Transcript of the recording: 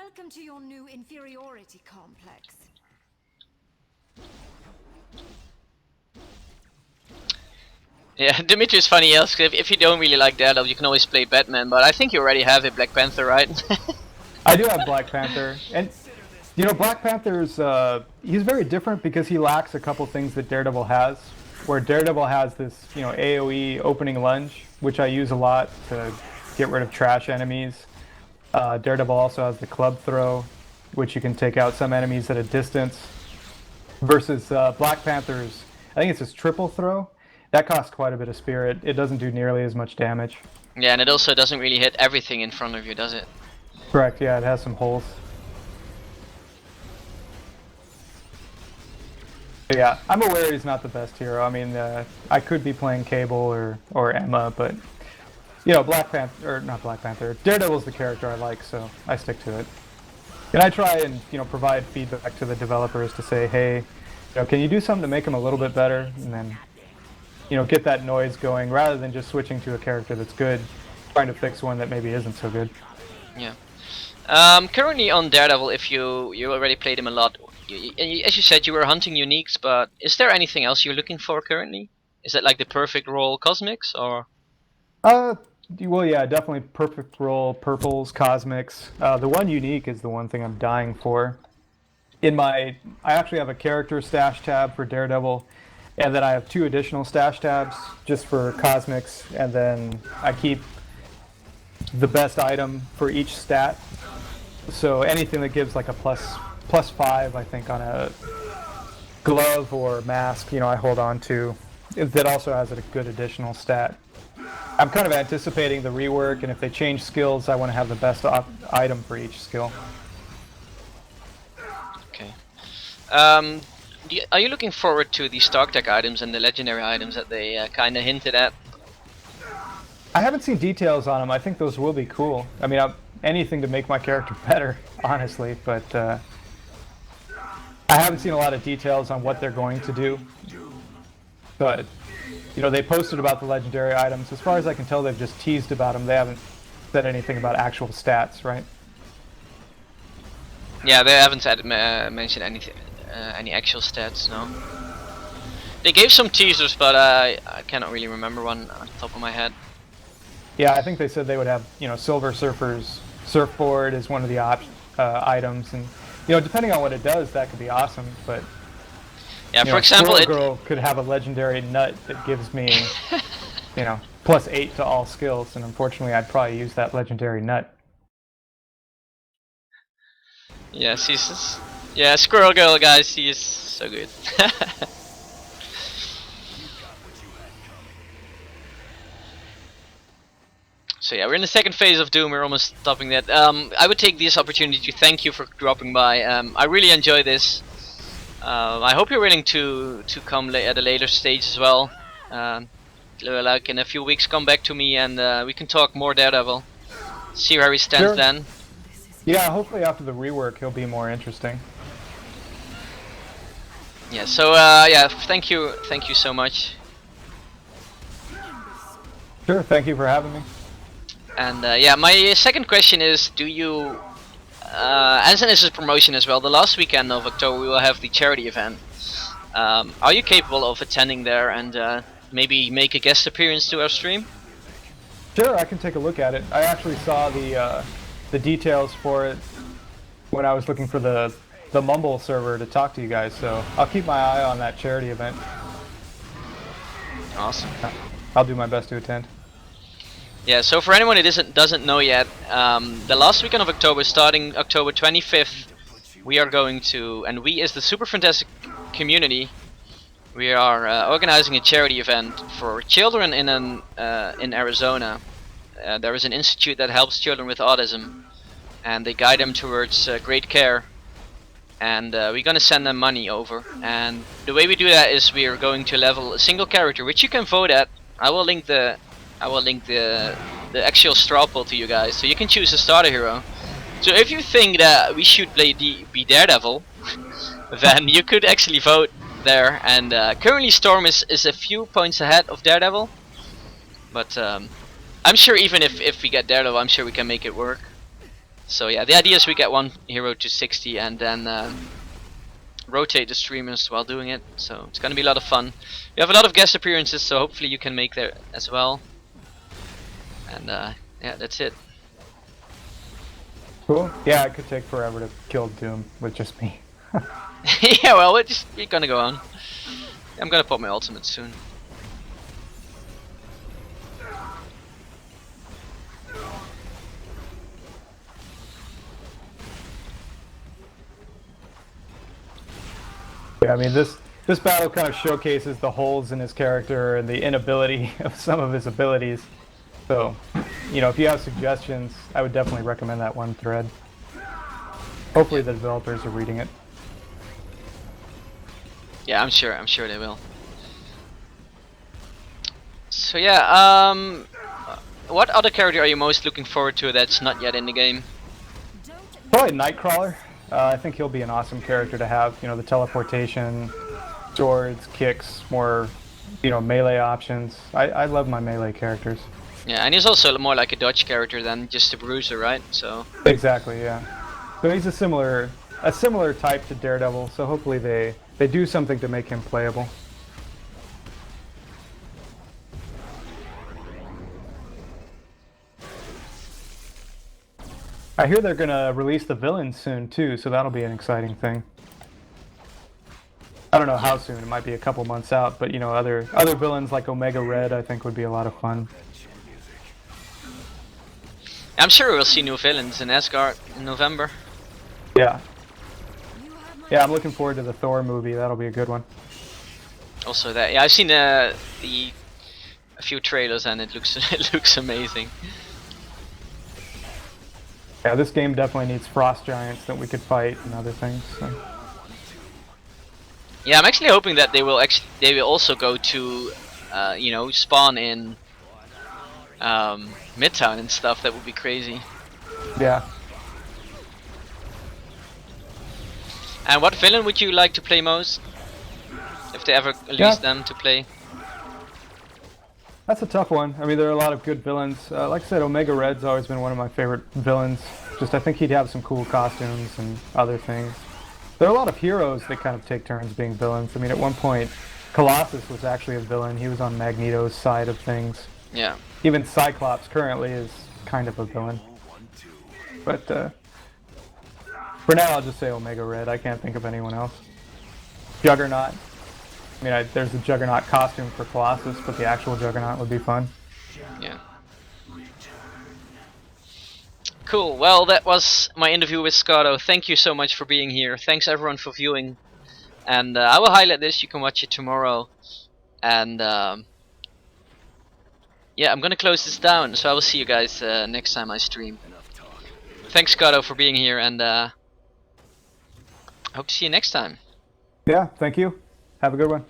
Welcome to your new inferiority complex. Yeah, Dimitri is funny. He asks if you don't really like Daredevil, you can always play Batman. But I think you already have a Black Panther, right? I do have Black Panther, and you know, Black Panther's he's very different because he lacks a couple things that Daredevil has. Where Daredevil has this, you know, AOE opening lunge, which I use a lot to get rid of trash enemies. Daredevil also has the club throw, which you can take out some enemies at a distance. Versus Black Panther's, I think it's his triple throw. That costs quite a bit of spirit. It doesn't do nearly as much damage. Yeah, and it also doesn't really hit everything in front of you, does it? Correct, yeah, it has some holes. But yeah, I'm aware he's not the best hero. I mean, I could be playing Cable or Emma, but you know, Black Panther, or not Black Panther, Daredevil's the character I like, so I stick to it. And I try and, you know, provide feedback to the developers to say, hey, you know, can you do something to make him a little bit better? And then, you know, get that noise going rather than just switching to a character that's good, trying to fix one that maybe isn't so good. Yeah. Currently on Daredevil, if you already played him a lot, as you said, you were hunting uniques, but is there anything else you're looking for currently? Is it like the perfect role Cosmics, or? Well, yeah, definitely perfect role, purples, cosmics. The one unique is the one thing I'm dying for. I actually have a character stash tab for Daredevil, and then I have 2 additional stash tabs just for cosmics, and then I keep the best item for each stat. So anything that gives like a plus 5, I think, on a glove or mask, you know, I hold on to. That also has a good additional stat. I'm kind of anticipating the rework, and if they change skills, I want to have the best item for each skill. Okay. Are you looking forward to the stock deck items and the legendary items that they kind of hinted at? I haven't seen details on them. I think those will be cool. I mean, anything to make my character better, honestly, but I haven't seen a lot of details on what they're going to do. But you know, they posted about the legendary items. As far as I can tell, they've just teased about them. They haven't said anything about actual stats, right? Yeah, they haven't said, mentioned anything, any actual stats, no. They gave some teasers, but I cannot really remember one on the top of my head. Yeah, I think they said they would have, you know, Silver Surfer's surfboard is one of the items, and you know, depending on what it does, that could be awesome. But yeah, for example, Squirrel Girl could have a legendary nut that gives me, you know, +8 to all skills, and unfortunately, I'd probably use that legendary nut. Yeah, yeah, Squirrel Girl, guys, she is so good. So yeah, we're in the second phase of Doom. We're almost stopping that. I would take this opportunity to thank you for dropping by. I really enjoy this. I hope you're willing to come at a later stage as well. Like in a few weeks, come back to me and we can talk more Daredevil. See where he stands Sure. then. Yeah, hopefully after the rework, he'll be more interesting. Yeah. So yeah, thank you so much. Sure. Thank you for having me. And yeah, my second question is: do you, as this is a promotion as well, the last weekend of October we will have the charity event. Are you capable of attending there and maybe make a guest appearance to our stream? Sure, I can take a look at it. I actually saw the details for it when I was looking for the Mumble server to talk to you guys, so I'll keep my eye on that charity event. Awesome. I'll do my best to attend. Yeah, so for anyone who doesn't know yet, the last weekend of October, starting October 25th, we are going to, and we as the Super Fantastic community, we are organizing a charity event for children in Arizona. There is an institute that helps children with autism, and they guide them towards great care. And we're gonna send them money over. And the way we do that is we are going to level a single character, which you can vote at. I will link the actual straw poll to you guys, so you can choose a starter hero. So if you think that we should be Daredevil, then you could actually vote there. And currently Storm is a few points ahead of Daredevil, but I'm sure even if we get Daredevil, I'm sure we can make it work. So yeah, the idea is we get one hero to 60 and then rotate the streamers while doing it. So it's gonna be a lot of fun. We have a lot of guest appearances, so hopefully you can make there as well. And yeah, that's it. Cool. Yeah, it could take forever to kill Doom with just me. Yeah, well, we're gonna go on. I'm gonna pop my ultimate soon. Yeah, I mean this battle kind of showcases the holes in his character and the inability of some of his abilities. So, you know, if you have suggestions, I would definitely recommend that one thread. Hopefully the developers are reading it. Yeah, I'm sure they will. So yeah, what other character are you most looking forward to that's not yet in the game? Probably Nightcrawler. I think he'll be an awesome character to have. You know, the teleportation, swords, kicks, more, you know, melee options. I love my melee characters. Yeah, and he's also more like a dodge character than just a bruiser, right? So Exactly, yeah. So he's a similar type to Daredevil. So hopefully they do something to make him playable. I hear they're gonna release the villains soon too, so that'll be an exciting thing. I don't know how soon. It might be a couple months out, but you know, other villains like Omega Red, I think would be a lot of fun. I'm sure we'll see new villains in Asgard in November. Yeah. Yeah, I'm looking forward to the Thor movie. That'll be a good one. Also that, yeah, I've seen a few trailers and it looks it looks amazing. Yeah, this game definitely needs frost giants that we could fight and other things. So. Yeah, I'm actually hoping that they will also go to, you know, spawn in Midtown and stuff. That would be crazy. Yeah. And what villain would you like to play most? If they ever release them to play? That's a tough one. I mean, there are a lot of good villains. Like I said, Omega Red's always been one of my favorite villains. Just I think he'd have some cool costumes and other things. There are a lot of heroes that kind of take turns being villains. I mean, at one point, Colossus was actually a villain. He was on Magneto's side of things. Yeah. Even Cyclops currently is kind of a villain. But for now, I'll just say Omega Red. I can't think of anyone else. Juggernaut. I mean, there's a Juggernaut costume for Colossus, but the actual Juggernaut would be fun. Yeah. Cool. Well, that was my interview with Skaughtto. Thank you so much for being here. Thanks everyone for viewing. And I will highlight this. You can watch it tomorrow. And yeah, I'm gonna close this down. So I will see you guys next time I stream. Thanks, Skaughtto, for being here, and hope to see you next time. Yeah, thank you. Have a good one.